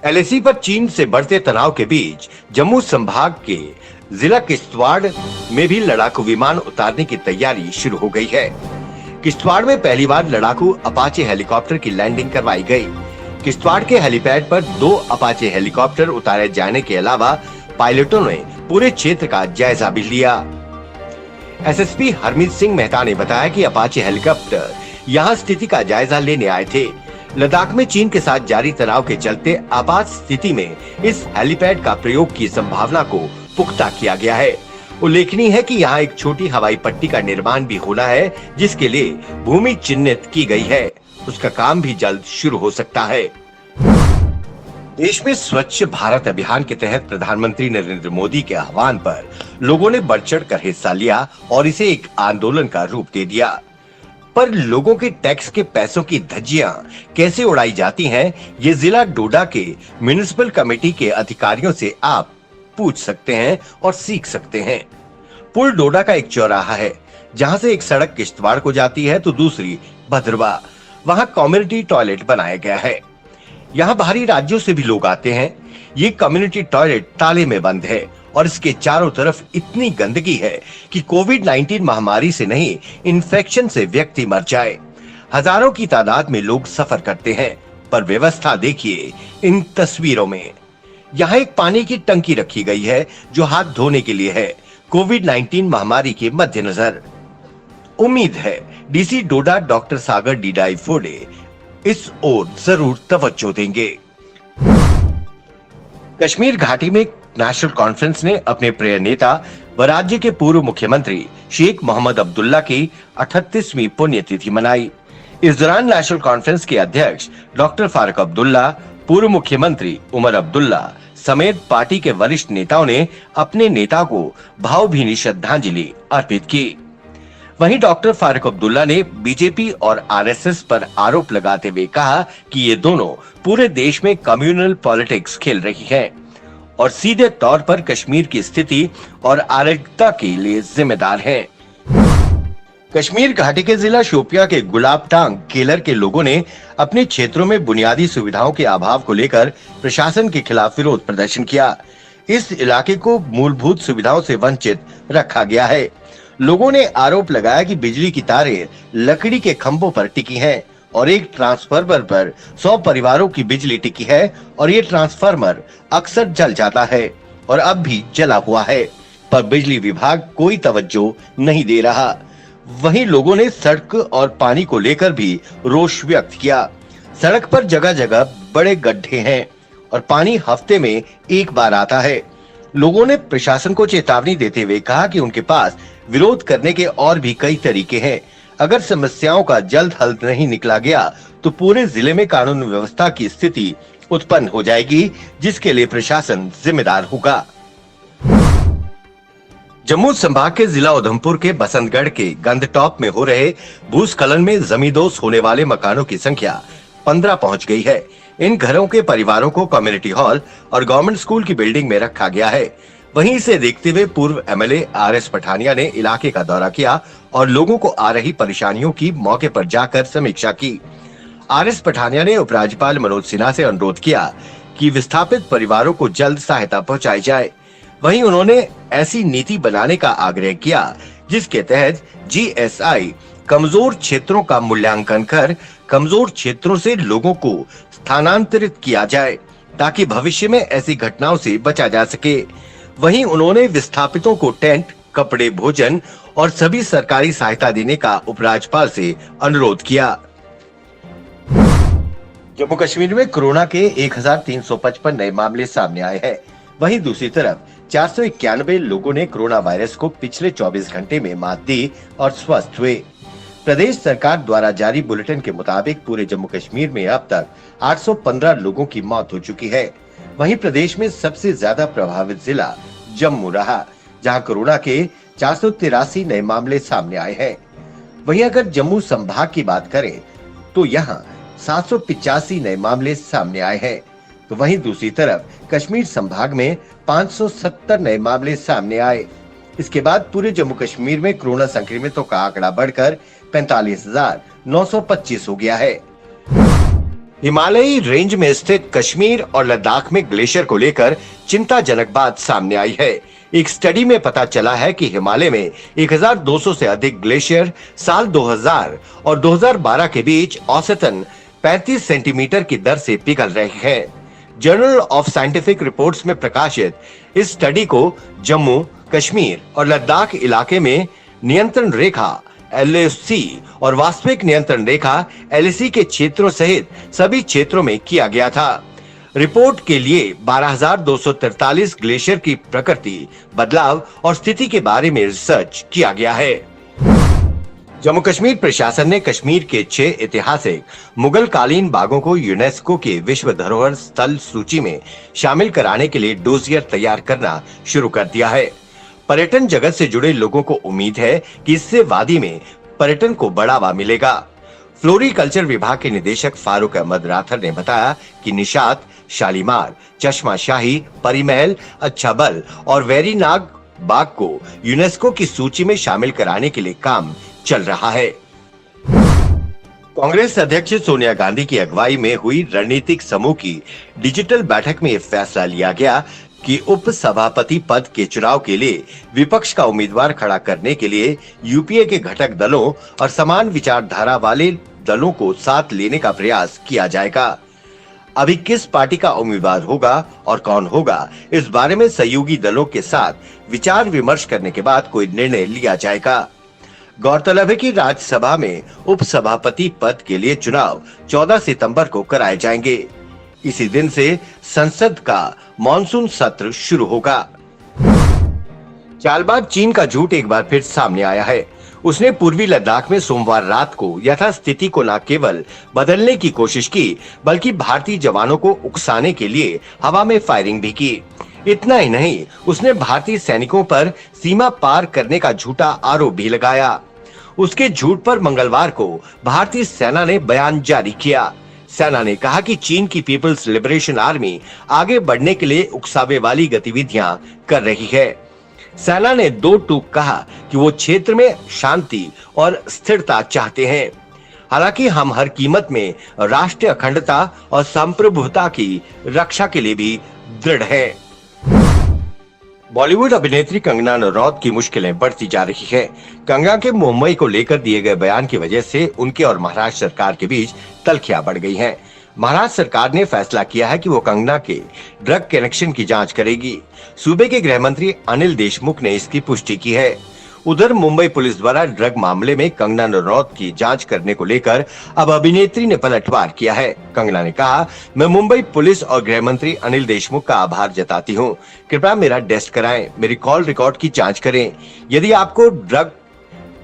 LAC पर चीन से बढ़ते तनाव के बीच जम्मू संभाग के जिला किश्तवाड़ में भी लड़ाकू विमान उतारने की तैयारी शुरू हो गई है। किश्तवाड़ में पहली बार लड़ाकू अपाचे हेलीकॉप्टर की लैंडिंग करवाई गई। किश्तवाड़ के हेलीपैड पर 2 अपाचे हेलीकॉप्टर उतारे जाने के अलावा पायलटों ने पूरे क्षेत्र का जायजा भी लिया। एसएसपी हरमीत सिंह मेहता ने बताया कि अपाचे हेलीकॉप्टर यहां स्थिति का जायजा लेने आए थे। लद्दाख में चीन के साथ जारी तनाव के चलते आपात स्थिति में इस हेलीपैड का प्रयोग की संभावना को पुख्ता किया गया है। उल्लेखनीय है कि यहाँ एक छोटी हवाई पट्टी का निर्माण भी होना है, जिसके लिए भूमि चिन्हित की गई है। उसका काम भी जल्द शुरू हो सकता है। देश में स्वच्छ भारत अभियान के तहत प्रधानमंत्री नरेंद्र मोदी के आह्वान पर लोगों ने बढ़ चढ़ कर हिस्सा लिया और इसे एक आंदोलन का रूप दे दिया। पर लोगों के टैक्स के पैसों की धज्जियां कैसे उड़ाई जाती हैं, ये जिला डोडा के म्युनिसिपल कमेटी के अधिकारियों से आप पूछ सकते हैं और सीख सकते हैं। पुल डोडा का एक चौराहा है, जहां से एक सड़क किश्तवाड़ को जाती है तो दूसरी भद्रवा। वहां कम्युनिटी टॉयलेट बनाया गया है। यहाँ बाहरी राज्यों से भी लोग आते हैं। ये कम्युनिटी टॉयलेट ताले में बंद है और इसके चारों तरफ इतनी गंदगी है कि कोविड-19 महामारी से नहीं, इन्फेक्शन से व्यक्ति मर जाए। हजारों की तादाद में लोग सफर करते हैं, पर व्यवस्था देखिए इन तस्वीरों में। यहाँ एक पानी की टंकी रखी गई है जो हाथ धोने के लिए है, कोविड-19 महामारी के मद्देनजर। उम्मीद है डीसी डोडा डॉक्टर सागर डीडाईफोडे इस ओर जरूर तवज्जो देंगे। कश्मीर घाटी में नेशनल कॉन्फ्रेंस ने अपने प्रिय नेता व राज्य के पूर्व मुख्यमंत्री शेख मोहम्मद अब्दुल्ला की 38वीं पुण्यतिथि मनाई। इस दौरान नेशनल कॉन्फ्रेंस के अध्यक्ष डॉक्टर फारूक अब्दुल्ला, पूर्व मुख्यमंत्री उमर अब्दुल्ला समेत पार्टी के वरिष्ठ नेताओं ने अपने नेता को भावभीनी श्रद्धांजलि अर्पित की। वहीं डॉक्टर फारूक अब्दुल्ला ने बीजेपी और आरएसएस पर आरोप लगाते हुए कहा कि ये दोनों पूरे देश में कम्युनल पॉलिटिक्स खेल रही हैं और सीधे तौर पर कश्मीर की स्थिति और अराजकता के लिए जिम्मेदार हैं। कश्मीर घाटी के जिला शोपिया के गुलाब टांग केलर के लोगों ने अपने क्षेत्रों में बुनियादी सुविधाओं के अभाव को लेकर प्रशासन के खिलाफ विरोध प्रदर्शन किया। इस इलाके को मूलभूत सुविधाओं से वंचित रखा गया है। लोगों ने आरोप लगाया कि बिजली की तारें लकड़ी के खंभों पर टिकी हैं और एक ट्रांसफार्मर पर 100 परिवारों की बिजली टिकी है और ये ट्रांसफार्मर अक्सर जल जाता है और अब भी जला हुआ है, पर बिजली विभाग कोई तवज्जो नहीं दे रहा। वहीं लोगों ने सड़क और पानी को लेकर भी रोष व्यक्त किया। सड़क पर जगह जगह बड़े गड्ढे हैं और पानी हफ्ते में एक बार आता है। लोगों ने प्रशासन को चेतावनी देते हुए कहा कि उनके पास विरोध करने के और भी कई तरीके हैं। अगर समस्याओं का जल्द हल नहीं निकला गया तो पूरे जिले में कानून व्यवस्था की स्थिति उत्पन्न हो जाएगी, जिसके लिए प्रशासन जिम्मेदार होगा। जम्मू संभाग के जिला उधमपुर के बसंतगढ़ के गंदटॉप में हो रहे भूस्खलन में जमींदोज होने वाले मकानों की संख्या 15 पहुंच गई है। इन घरों के परिवारों को कम्युनिटी हॉल और गवर्नमेंट स्कूल की बिल्डिंग में रखा गया है। वहीं इसे देखते हुए पूर्व एमएलए आरएस पठानिया ने इलाके का दौरा किया और लोगों को आ रही परेशानियों की मौके पर जाकर समीक्षा की। आरएस पठानिया ने उपराज्यपाल मनोज सिन्हा से अनुरोध किया कि विस्थापित परिवारों को जल्द सहायता पहुंचाई जाए। वहीं उन्होंने ऐसी नीति बनाने का आग्रह किया जिसके तहत जीएसआई कमजोर क्षेत्रों का मूल्यांकन कर कमजोर क्षेत्रों से लोगों को स्थानांतरित किया जाए ताकि भविष्य में ऐसी घटनाओं से बचा जा सके। वहीं उन्होंने विस्थापितों को टेंट, कपड़े, भोजन और सभी सरकारी सहायता देने का उपराज्यपाल से अनुरोध किया। जम्मू कश्मीर में कोरोना के 1355 नए मामले सामने आए हैं। वहीं दूसरी तरफ 491 लोगों ने कोरोना वायरस को पिछले 24 घंटे में मात दी और स्वस्थ हुए। प्रदेश सरकार द्वारा जारी बुलेटिन के मुताबिक पूरे जम्मू कश्मीर में अब तक 815 लोगों की मौत हो चुकी है। वहीं प्रदेश में सबसे ज्यादा प्रभावित जिला जम्मू रहा, जहां कोरोना के 483 नए मामले सामने आए हैं। वहीं अगर जम्मू संभाग की बात करें तो यहां 785 नए मामले सामने आए हैं, तो वहीं दूसरी तरफ कश्मीर संभाग में 570 नए मामले सामने आए। इसके बाद पूरे जम्मू कश्मीर में कोरोना संक्रमितों का आंकड़ा बढ़कर 45,925 हो गया है। हिमालयी रेंज में स्थित कश्मीर और लद्दाख में ग्लेशियर को लेकर चिंताजनक बात सामने आई है। एक स्टडी में पता चला है कि हिमालय में 1200 से अधिक ग्लेशियर साल 2000 और 2012 के बीच औसतन 35 सेंटीमीटर की दर से पिघल रहे हैं। जर्नल ऑफ साइंटिफिक रिपोर्ट्स में प्रकाशित इस स्टडी को जम्मू कश्मीर और लद्दाख इलाके में नियंत्रण रेखा LAC और वास्तविक नियंत्रण रेखा LAC के क्षेत्रों सहित सभी क्षेत्रों में किया गया था। रिपोर्ट के लिए 12,243 ग्लेशियर की प्रकृति, बदलाव और स्थिति के बारे में रिसर्च किया गया है। जम्मू कश्मीर प्रशासन ने कश्मीर के 6 ऐतिहासिक मुगल कालीन बागों को यूनेस्को के विश्व धरोहर स्थल सूची में शामिल कराने के लिए डोजियर तैयार करना शुरू कर दिया है। पर्यटन जगत से जुड़े लोगों को उम्मीद है कि इससे वादी में पर्यटन को बढ़ावा मिलेगा। फ्लोरिकल्चर विभाग के निदेशक फारूक अहमद राथर ने बताया कि निशात, शालीमार, चश्मा शाही, परी महल, अच्छा बल और वेरीनाग बाग को यूनेस्को की सूची में शामिल कराने के लिए काम चल रहा है। कांग्रेस अध्यक्ष सोनिया गांधी की अगुवाई में हुई रणनीतिक समूह की डिजिटल बैठक में यह फैसला लिया गया कि उप सभापति पद के चुनाव के लिए विपक्ष का उम्मीदवार खड़ा करने के लिए यूपीए के घटक दलों और समान विचारधारा वाले दलों को साथ लेने का प्रयास किया जाएगा। अभी किस पार्टी का उम्मीदवार होगा और कौन होगा, इस बारे में सहयोगी दलों के साथ विचार विमर्श करने के बाद कोई निर्णय लिया जाएगा। गौरतलब है कि राज्यसभा में उप सभापति पद के लिए चुनाव 14 सितंबर को कराए जाएंगे। इसी दिन से संसद का मॉनसून सत्र शुरू होगा। चालबाज चीन का झूठ एक बार फिर सामने आया है। उसने पूर्वी लद्दाख में सोमवार रात को यथास्थिति को न केवल बदलने की कोशिश की, बल्कि भारतीय जवानों को उकसाने के लिए हवा में फायरिंग भी की। इतना ही नहीं, उसने भारतीय सैनिकों पर सीमा पार करने का झूठा आरोप भी लगाया। उसके झूठ पर मंगलवार को भारतीय सेना ने बयान जारी किया। सेना ने कहा कि चीन की पीपल्स लिबरेशन आर्मी आगे बढ़ने के लिए उकसावे वाली गतिविधियां कर रही है। सेना ने 2 टूक कहा कि वो क्षेत्र में शांति और स्थिरता चाहते हैं। हालांकि हम हर कीमत में राष्ट्रीय अखंडता और संप्रभुता की रक्षा के लिए भी दृढ़ हैं। बॉलीवुड अभिनेत्री कंगना रनौत की मुश्किलें बढ़ती जा रही है। कंगना के मुंबई को लेकर दिए गए बयान की वजह से उनके और महाराष्ट्र सरकार के बीच तल्खियां बढ़ गई हैं। महाराष्ट्र सरकार ने फैसला किया है कि वो कंगना के ड्रग कनेक्शन की जांच करेगी। सूबे के गृह मंत्री अनिल देशमुख ने इसकी पुष्टि की है। उधर मुंबई पुलिस द्वारा ड्रग मामले में कंगना रनौत की जांच करने को लेकर अब अभिनेत्री ने पलटवार किया है। कंगना ने कहा, मैं मुंबई पुलिस और गृह मंत्री अनिल देशमुख का आभार जताती हूं। कृपया मेरा टेस्ट कराएं, मेरी कॉल रिकॉर्ड की जांच करें। यदि आपको ड्रग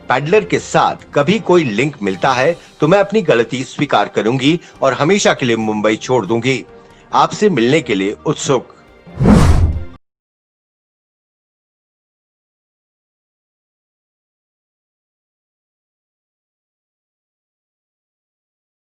पैडलर के साथ कभी कोई लिंक मिलता है तो मैं अपनी गलती स्वीकार करूंगी और हमेशा के लिए मुंबई छोड़ दूंगी। आपसे मिलने के लिए उत्सुक।